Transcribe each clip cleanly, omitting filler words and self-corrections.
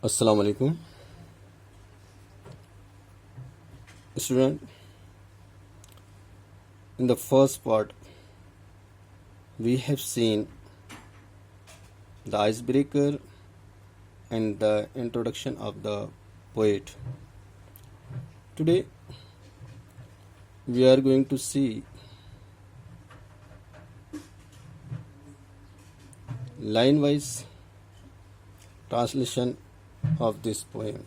Assalamu alaikum. Student, in the first part, we have seen the icebreaker and the introduction of the poet. Today, we are going to see line-wise translation of this poem.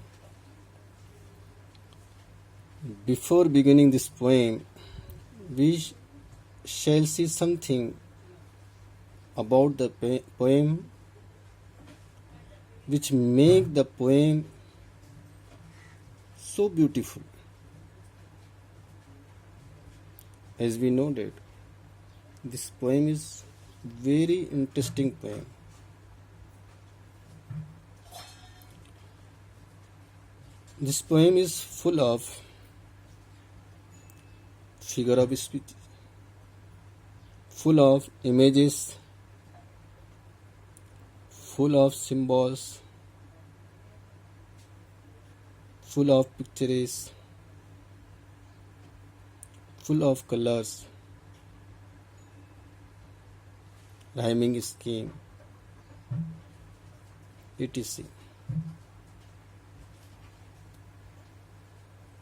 Before beginning this poem, we shall see something about the poem which make the poem so beautiful. As we know that this poem is very interesting poem. This poem is full of figure of speech, full of images, full of symbols, full of pictures, full of colors, rhyming scheme, etc.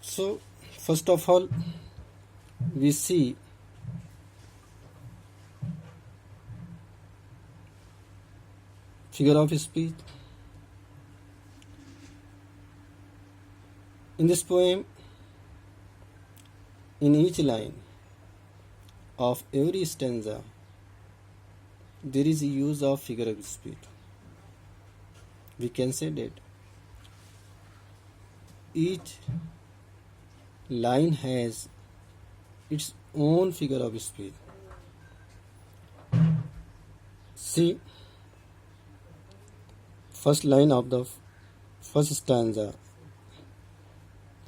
So, first of all, we see figure of speech. In this poem, in each line of every stanza, there is a use of figure of speech. We can say that each line has its own figure of speech. See, first line of the first stanza,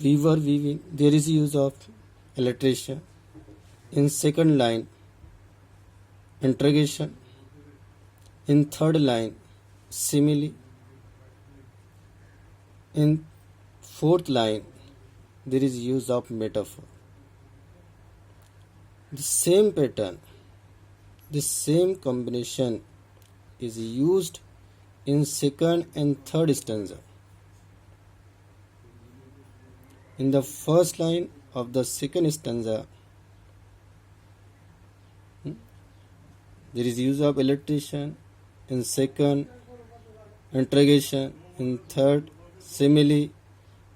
we were weaving, there is use of alliteration. In second line, interrogation. In third line, simile. In fourth line, there is use of metaphor. The same pattern, the same combination is used in second and third stanza. In the first line of the second stanza, there is use of alliteration. In second, interrogation. In third, simile.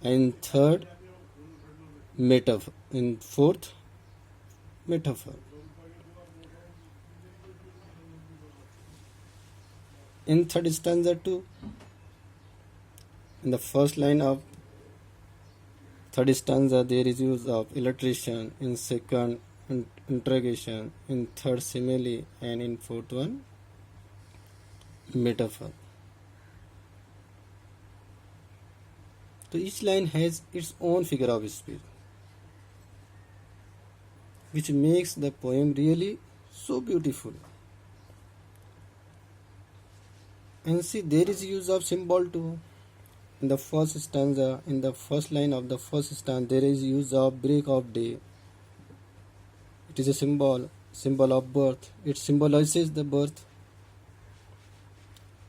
In third, metaphor. In fourth, metaphor. In third stanza too, in the first line of third stanza, there is use of alliteration. In second, interrogation. In third, simile. And in fourth one, metaphor. So each line has its own figure of speech, which makes the poem really so beautiful. And see, there is use of symbol too. In the first stanza, in the first line of the first stanza, there is use of break of day. It is a symbol of birth. It symbolizes the birth.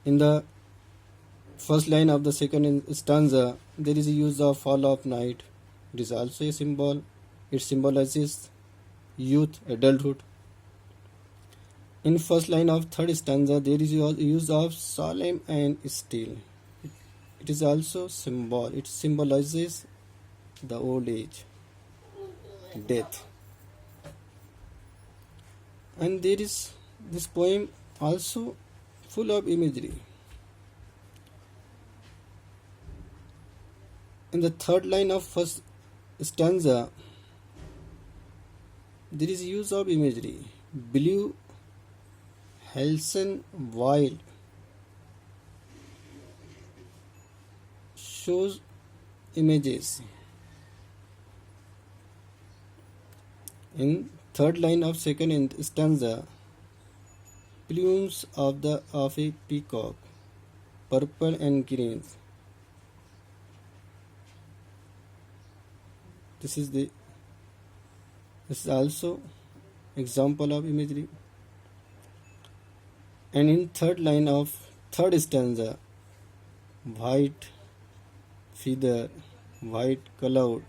In the first line of the second stanza, there is a use of fall of night. It is also a symbol. It symbolizes youth, adulthood. In first line of third stanza, there is use of solemn and still. It is also symbol. It symbolizes the old age, death. And there is this poem also full of imagery. In the third line of first stanza, there is use of imagery. Blue, Halcyon, wild, shows images. In third line of second stanza, plumes of a peacock, purple and green, This is also example of imagery. And in third line of third stanza, white feather, white cloud,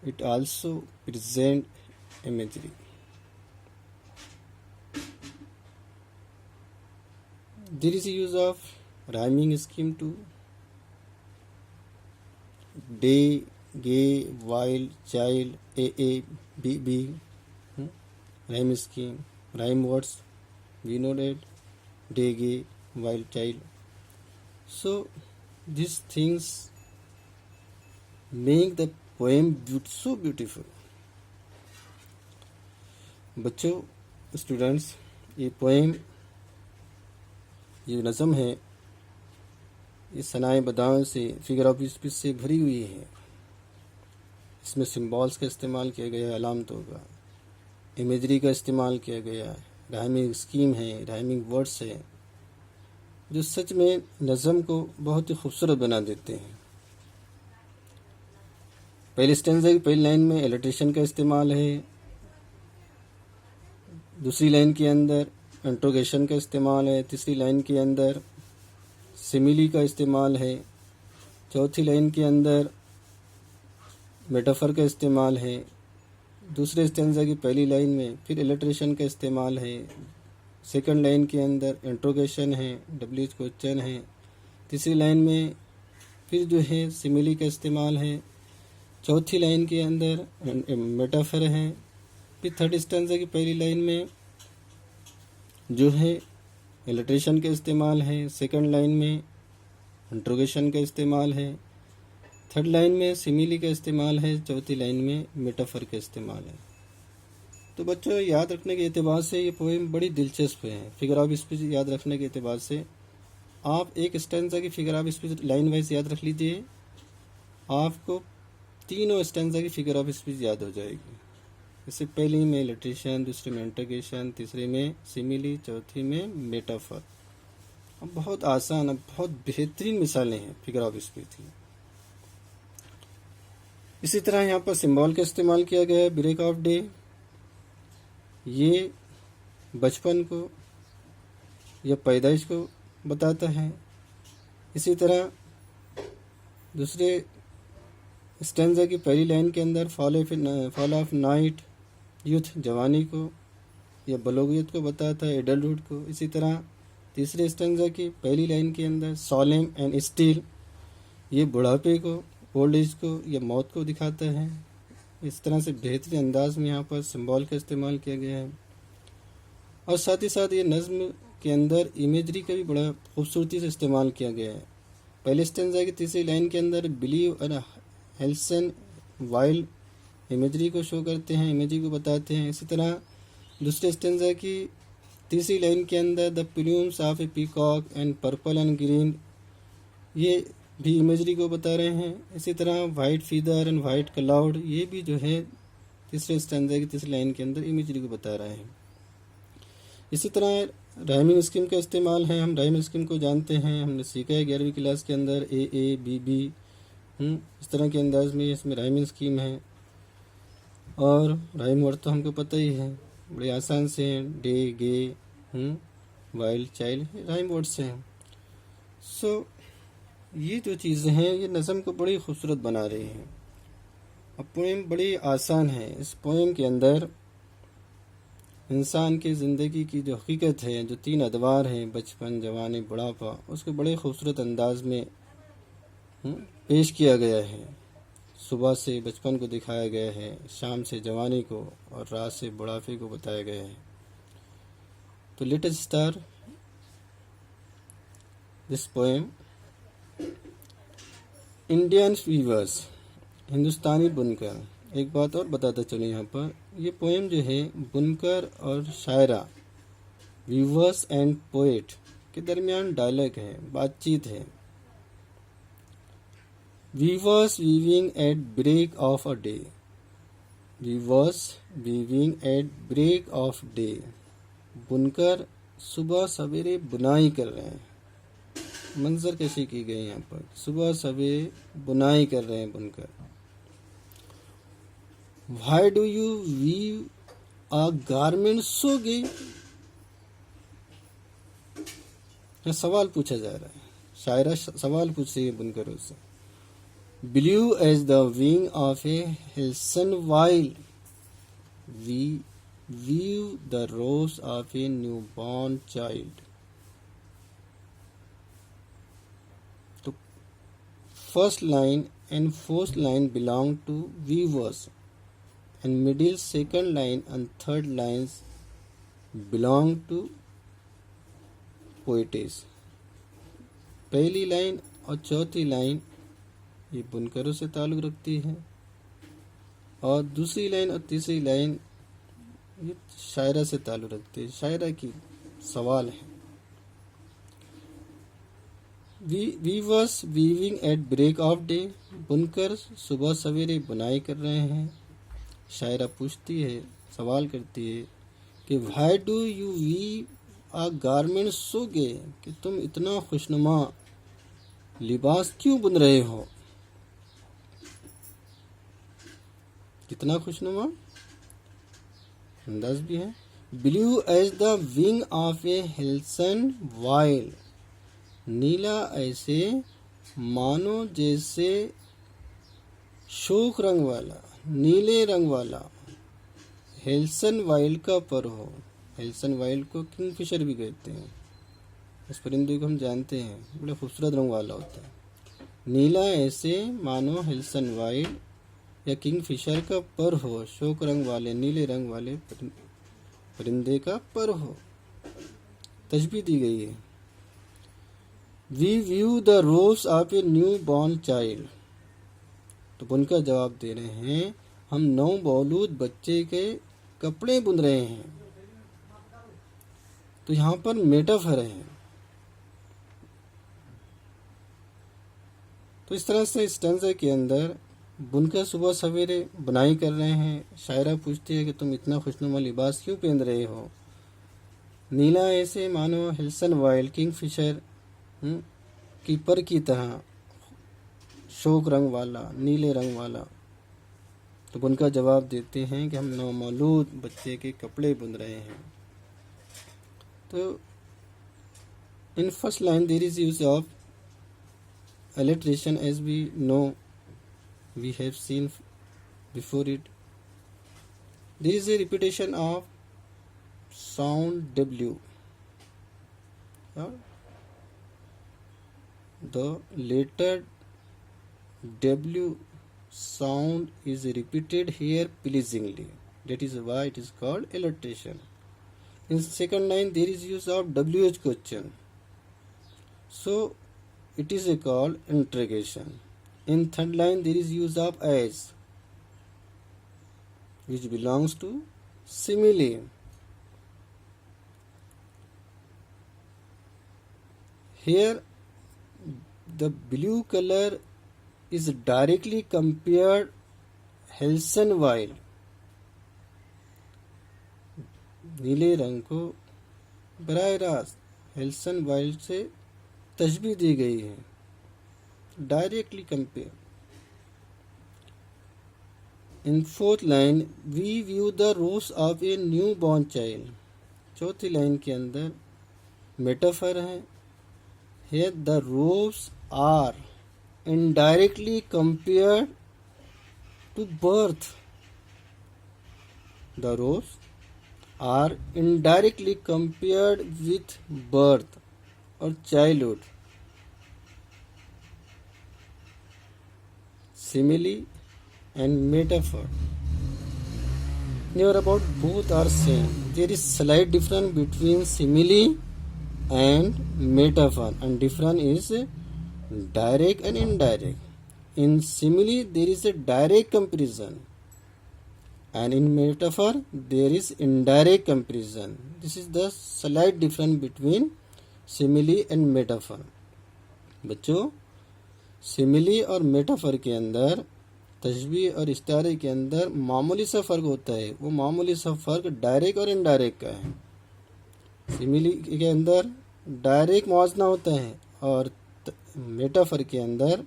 it also present imagery. There is a use of rhyming scheme too. Day, gay, wild, child, a, b, b. Rhyme scheme, rhyme words. We know that day, gay, wild, child. So these things make the poem so beautiful. बच्चों, students, ये poem, ये नज़म है, ये सनाए बदाओं से, figure of speech से भरी हुई है. इसमें सिम्बॉल्स का इस्तेमाल किया गया है, अलामतों का, इमेजरी का इस्तेमाल किया गया है, राइमिंग स्कीम है, राइमिंग वर्ड्स है, जो सच में नज़म को बहुत ही खूबसूरत बना देते हैं. पहले स्टेंजा की पहली लाइन में एलिट्रेशन का इस्तेमाल है, दूसरी लाइन के अंदर इंट्रोगेशन का इस्तेमाल है, तीसरी लाइन के अंदर सिमिली का इस्तेमाल है, चौथी लाइन के अंदर मेटाफर का इस्तेमाल है, दूसरे स्टेंजा की पहली लाइन में फिर इलिट्रेशन का इस्तेमाल है, सेकंड लाइन के अंदर इंट्रोगेशन है, डब्ल्यूएच क्वेश्चन है, तीसरी लाइन में फिर जो है सिमिली का इस्तेमाल है, चौथी लाइन के अंदर मेटाफर है, फिर थर्ड स्टेंजा की पहली लाइन में जो है इलिट्रेशन का इस्तेमाल है, सेकंड लाइन में इंट्रोगेशन का इस्तेमाल है, थर्ड लाइन में सिमिली का इस्तेमाल है, चौथी लाइन में मेटाफर का इस्तेमाल है. तो बच्चों, याद रखने के एतबार से ये पोएम बड़ी दिलचस्प है. फिगर ऑफ स्पीच याद रखने के एतबार से आप एक स्टेंजा की figure of speech line wise याद रख लीजिए, आपको तीनों स्टेंजा की फिगर ऑफ स्पीच याद हो जाएगी. जैसे पहली में इलिट्रेशन, दूसरे में इंट्रोगेशन, तीसरे में सिमिली, चौथी में मेटाफर. अब बहुत आसान, अब बहुत बेहतरीन मिसालें हैं फिगर ऑफ स्पीच की. इसी तरह यहाँ पर सिंबल का इस्तेमाल किया गया है. ब्रेक ऑफ डे, ये बचपन को या पैदाइश को बताता है. इसी तरह दूसरे स्टेंजा की पहली लाइन के अंदर फॉल ऑफ नाइट, यूथ जवानी को या बलोगियत को बताता है, एडल्टहुड को. इसी तरह तीसरे स्टेंजा की पहली लाइन के अंदर सॉलेम एंड स्टील, ये बुढ़ापे को, ओल्ड एज को या मौत को दिखाता है. इस तरह से बेहतरीन अंदाज में यहाँ पर सिंबल का इस्तेमाल किया गया है. और साथ ही साथ ये नज़्म के अंदर इमेजरी का भी बड़ा खूबसूरती से इस्तेमाल किया गया है. पहले स्टेंजा की तीसरी लाइन के अंदर बिलीव और हेल्सन वाइल्ड इमेजरी को शो करते हैं, इमेजरी को बताते हैं. इसी तरह दूसरे स्टेंजा की तीसरी लाइन के अंदर the plumes of a peacock and purple and green, ये भी इमेजरी को बता रहे हैं. इसी तरह white feather and white cloud, ये भी जो है तीसरे स्टेंजा की तीसरी लाइन के अंदर इमेजरी को बता रहे हैं. इसी तरह राइमिंग स्कीम का इस्तेमाल है. हम राइमिंग स्कीम को जानते हैं, हमने सीखा है 11वीं क्लास के अंदर ए बी बी, इस तरह के अंदाज में इसमें राइमिंग स्कीम है. और राइम वर्ड तो हमको पता ही है, बड़े आसान से हैं. डे, गे, वाइल्ड, चाइल्ड, राइम वर्ड्स हैं. सो ये जो चीज़ें हैं ये नज़म को बड़ी खूबसूरत बना रही हैं. अब पोएम बड़ी आसान है. इस पोएम के अंदर इंसान की ज़िंदगी की जो हकीकत है, जो 3 अदवार हैं, बचपन, जवानी, बुढ़ापा, उसको बड़े खूबसूरत अंदाज में पेश किया गया है. सुबह से बचपन को दिखाया गया है, शाम से जवानी को और रात से बुढ़ापे को बताया गया है. तो let us start this poem. Indian weavers, हिंदुस्तानी बुनकर. एक बात और बताता चलो, यहाँ पर ये पोएम जो है बुनकर और शायरा, वीवर्स एंड पोएट के दरमियान डायलॉग है, बातचीत है. Weavers weaving at break of a day. Weavers weaving at break of day. बुनकर सुबह सवेरे बुनाई कर रहे हैं. मंजर कैसी की गई यहाँ पर, सुबह सवेरे बुनाई कर रहे हैं बुनकर. Why do you weave a garment so gay? यह सवाल पूछा जा रहा है, शायरा सवाल पूछ रही है बुनकरों से। Blue as the wing of a halcyon wild we weave the rose of a new born child. तो first line and fourth line belong to weavers, and middle, second line and third lines belong to poetess। पहली line और चौथी line ये बुनकरों से ताल्लुक़ रखती है, और दूसरी लाइन और तीसरी लाइन ये शायरा से ताल्लुक़ रखती है। शायरा की सवाल है। Weavers weaving at break of day, बुनकर सुबह सवेरे बुनाई कर रहे हैं। शायरा पूछती है, सवाल करती है कि why do you weave a garment so gay, कि तुम इतना खुशनुमा लिबास क्यों बुन रहे हो? कितना खुशनुमा अंदाज भी है। Blue as the wing of a halcyon wild, नीला ऐसे मानो जैसे शोक रंग वाला, नीले रंग वाला हेल्सन वाइल का पर हो। हेल्सन वाइल को किंगफिशर भी कहते हैं। इस परिंदे को हम जानते हैं, बड़े खूबसूरत रंग वाला होता है। नीला ऐसे मानो हेल्सन वाइल या किंगफिशर का पर हो, शोक रंग वाले नीले रंग वाले परिंदे का पर हो। तशबीह दी गई है। We view the robes of a new born child। तो बुनकर जवाब दे रहे हैं, हम नौ मौलूद बच्चे के कपड़े बुन रहे हैं। तो यहाँ पर मेटाफर है। तो इस तरह से स्टैंज़ा के अंदर बुनकर सुबह सवेरे बुनाई कर रहे हैं। शायरा पूछती है कि तुम इतना खुशनुमा लिबास क्यों पहन रहे हो? नीला ऐसे मानो हेल्सन वाइल किंगफिशर कीपर की तरह, शोक रंग वाला, नीले रंग वाला। तो बुनकर जवाब देते हैं कि हम नौमौलूद बच्चे के कपड़े बुन रहे हैं। तो in first line there is use of alliteration as we know, we have seen before it. There is a repetition of sound W. The letter W sound is repeated here pleasingly. That is why it is called alliteration. In second line there is use of WH question. So it is called interrogation. In third line there is use of as, which belongs to simile. Here the blue color is directly compared halcyon wild, नीले रंग को बराह रास्त हेल्सन while से तशबीह दी गई है। Directly compare. In fourth line we weave the rose of a new born child. चौथी लाइन के अंदर मेटाफर है। Here the robes are indirectly compared to birth. The robes are indirectly compared with birth or childhood. Simile and metaphor. Never about both are same. There is slight difference between simile and metaphor, and difference is direct and indirect. In simile there is a direct comparison, and in metaphor there is indirect comparison. This is the slight difference between simile and metaphor. बच्चों, simile और metaphor के अंदर, तशबीह और इस्तारे के अंदर मामूली सा फ़र्क होता है। वो मामूली सा फ़र्क डायरेक्ट और इनडायरेक्ट का है। सिमिली के अंदर डायरेक्ट मुआवजना होता है और मेटाफर के अंदर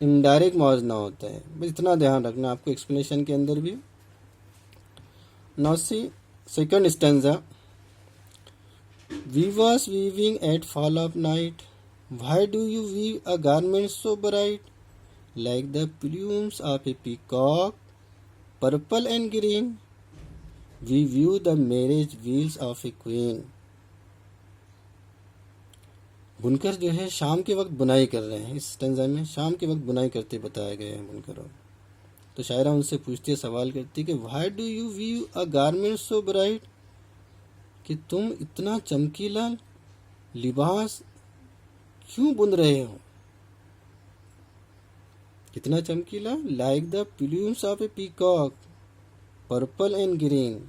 इनडायरेक्ट मुआवजना होता है। बस इतना ध्यान रखना, आपको एक्सप्लेनेशन के अंदर भी Now see second stanza. We was weaving at fall of night. Why do you weave a garment so bright, like the plumes of a peacock, purple and green? We view the marriage wheels of a queen. बुनकर जो है शाम के वक्त बुनाई कर रहे हैं। इस स्टेंजा में शाम के वक्त बुनाई करते बताए गए हैं बुनकरों। तो शायरा उनसे पूछती है, सवाल करती है कि why do you weave a garment so bright, कि तुम इतना चमकीला लिबास क्यों बुन रहे हो, कितना चमकीला, like the plumes of a peacock, purple and green,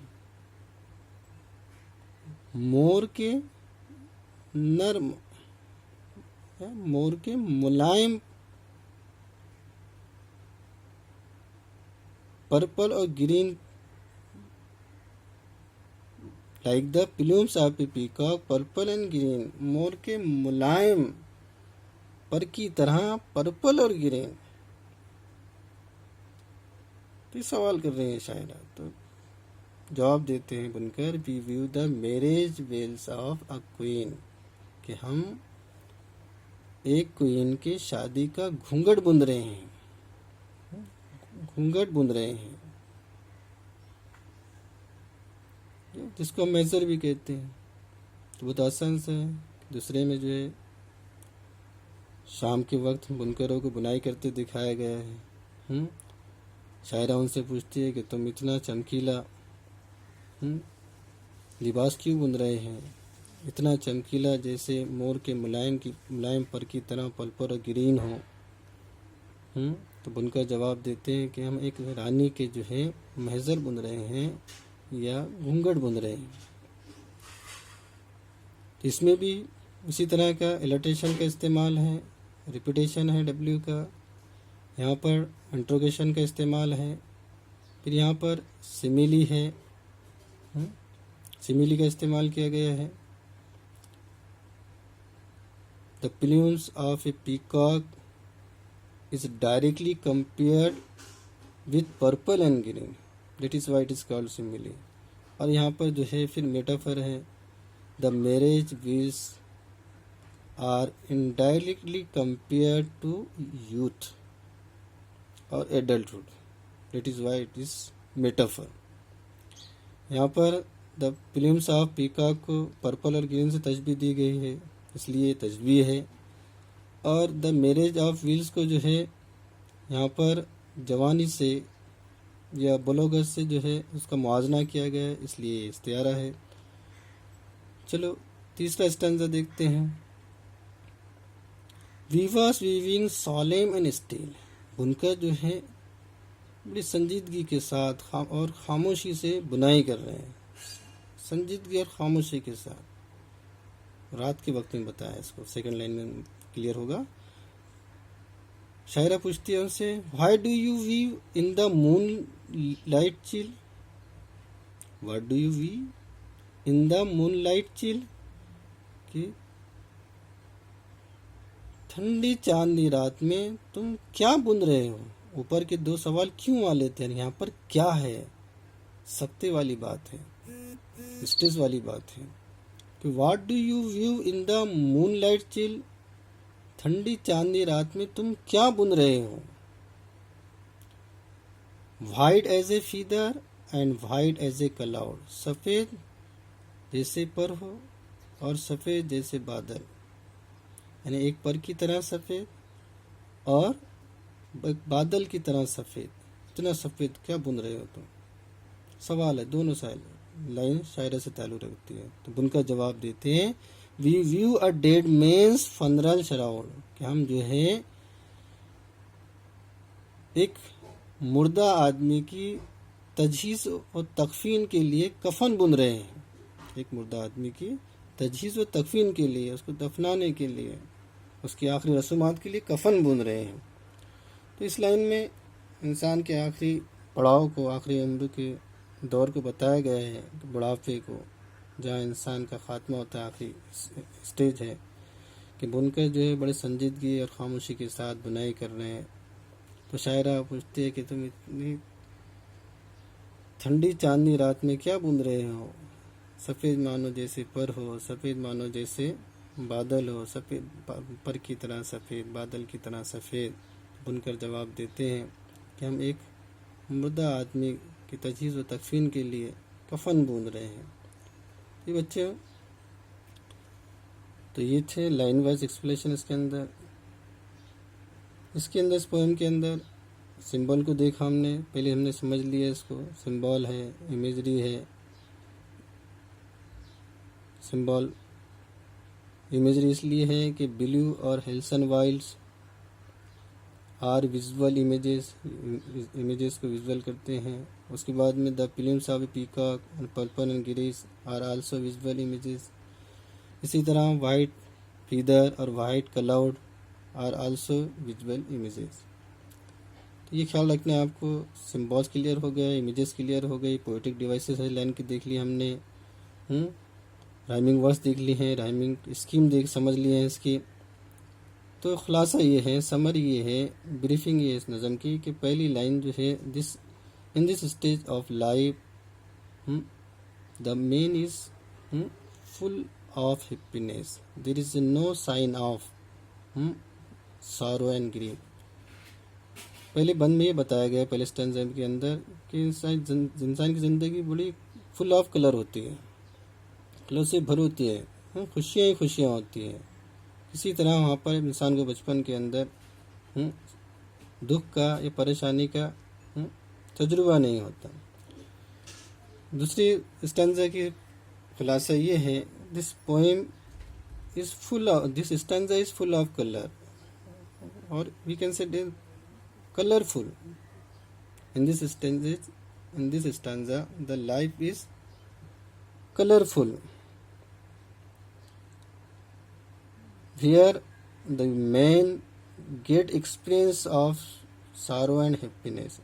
मोर के नर्म, मोर के मुलायम पर्पल और green, like the plumes of a peacock, purple and green, मोर के मुलायम पर की तरह पर्पल और ग्रीन। तो सवाल कर रहे हैं शायरा। तो जवाब देते हैं बुनकर, we weave the marriage veils of a queen, कि हम एक क्वीन के शादी का घूंघट बुन रहे हैं, घूंघट बुन रहे हैं, जिसको हम मेजर भी कहते हैं। तो बहुत आसान से दूसरे में जो है शाम के वक्त बुनकरों को बुनाई करते दिखाया गया है। शायरा उनसे पूछती है कि तुम इतना चमकीला लिबास क्यों बुन रहे हैं, इतना चमकीला जैसे मोर के मुलायम पर की तरह पर्पल और ग्रीन हो। तो बुनकर जवाब देते हैं कि हम एक रानी के जो है महजर बुन रहे हैं या घूंघट बुन रहे हैं। तो इसमें भी इसी तरह का एलोटेशन का इस्तेमाल है, रिपीटेशन है डब्ल्यू का, यहाँ पर इंट्रोगेशन का इस्तेमाल है, फिर यहाँ पर सिमिली है, सिमिली का इस्तेमाल किया गया है। The plumes of a peacock is directly compared with purple and green, that is why it is called simile. और यहाँ पर जो है फिर मेटाफर है, the marriage veils are indirectly compared to youth और adulthood, that is why it is metaphor. यहाँ पर द प्लूम्स ऑफ पीकॉक को पर्पल और ग्रीन से तशबीह दी गई है, इसलिए तशबीह है। और द मैरिज ऑफ व्हील्स को जो है यहाँ पर जवानी से या बलोगत से जो है उसका मुआवजना किया गया है, इसलिए इस्तियारा है। चलो तीसरा स्टैंजा देखते हैं। Weavers weaving solemn and still, बुनकर जो है बड़ी संजीदगी के साथ और खामोशी से बुनाई कर रहे हैं, संजीदगी और खामोशी के साथ। रात के वक्त में बताया इसको, सेकंड लाइन में क्लियर होगा। शायरा पूछती है उनसे, why do you weave in the moonlight chill, what do you weave in the moonlight chill, कि ठंडी चांदनी रात में तुम क्या बुन रहे हो। ऊपर के दो सवाल क्यों वाले थे, यहाँ पर क्या है, सख्ते वाली बात है, स्ट्रेस वाली बात है कि what do you weave in the moonlight chill, ठंडी चांदनी रात में तुम क्या बुन रहे हो। White as a feather and white as a cloud, सफ़ेद जैसे पर हो और सफ़ेद जैसे बादल, यानी एक पर की तरह सफ़ेद और बादल की तरह सफ़ेद, इतना सफ़ेद क्या बुन रहे हो तुम। सवाल है, दोनों लाइन शायरा से ताल्लुक़ रखती है। तो बुनकर जवाब देते हैं, we weave a dead man's funeral shroud, कि हम जो है एक मुर्दा आदमी की तजहीज़ और तकफीन के लिए कफन बुन रहे हैं। एक मुर्दा आदमी की तजहीज़ और तकफीन के लिए, उसको दफनाने के लिए, उसकी आखिरी रसूमात के लिए कफन बुन रहे हैं। तो इस लाइन में इंसान के आखिरी पड़ाव को, आखिरी उम्र के दौर को बताया गया है, बुढ़ापे को, जहाँ इंसान का खात्मा होता है, आखिरी स्टेज है, कि बुनकर जो है बड़े संजीदगी और खामोशी के साथ बुनाई कर रहे हैं। तो शायरा पूछती है कि तुम इतनी ठंडी चांदनी रात में क्या बूंद रहे हो, सफ़ेद मानो जैसे पर हो, सफ़ेद मानो जैसे बादल हो, सफ़ेद पर की तरह सफ़ेद, बादल की तरह सफ़ेद। बुनकर जवाब देते हैं कि हम एक मुर्दा आदमी की तजहीज़ व तकफीन के लिए कफन बूंद रहे हैं। ये बच्चे, तो ये थे लाइन वाइज एक्सप्लेनेशन इसके अंदर। इस पोएम के अंदर सिंबल को देखा हमने, पहले हमने समझ लिया इसको, सिंबल है, इमेजरी है। सिंबल इमेजरी इसलिए है कि ब्लू और halcyon wilds are visual images को विजुअल करते हैं। उसके बाद में the plumes of peacock and purple and grace are also visual images. इसी तरह वाइट फीदर और white cloud are also visual images. तो ये ख्याल रखना है आपको। सिम्बॉल्स क्लियर हो गए, इमेजेस क्लियर हो गई, पोएटिक डिवाइसेस है लाइन की देख ली हमने, राइमिंग वर्ड्स देख ली हैं, राइमिंग स्कीम समझ लिए हैं इसकी। तो खुलासा ये है, समरी ये है, ब्रीफिंग ये इस नज़म की कि पहली लाइन जो है, in this stage of life the man is full of happiness, there is no sign of sorrow and grief. पहले बंद में ये बताया गया पहले स्टैंजा के अंदर कि इंसान की ज़िंदगी बड़ी फुल ऑफ कलर होती है, कलर से भर होती है, खुशियाँ ही खुशियाँ होती हैं। इसी तरह वहाँ पर इंसान को बचपन के अंदर दुख का या परेशानी का तजुर्बा नहीं होता। दूसरी स्टैंजा की खुलासा ये है, this poem is full of, this stanza is full of colour, और we can say colourful. In this stanza the life is colourful, where the man get experience of sorrow and happiness।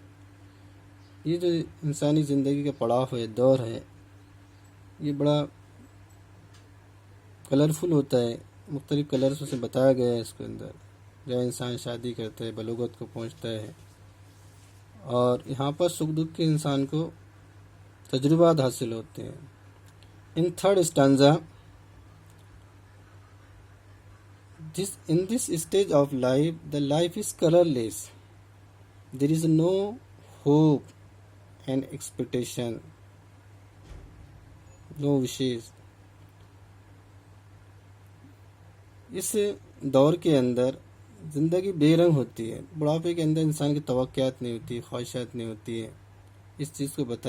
ये जो इंसानी ज़िंदगी का पड़ाव है, दौर है, ये बड़ा कलरफुल होता है, मुख्तलिफ़ कलर्स से बताया गया है इसके अंदर। जब इंसान शादी करता है, बलूगत को पहुंचता है, और यहाँ पर सुख दुख के इंसान को तजुर्बात हासिल होते हैं। In third stanza, in this stage of life, the life is colorless. There is no hope and expectation, no wishes। इस दौर के अंदर ज़िंदगी बेरंग होती है। बुढ़ापे के अंदर इंसान की तवक्कुआत नहीं होती, ख्वाहिशात नहीं होती है। इस चीज़ को बता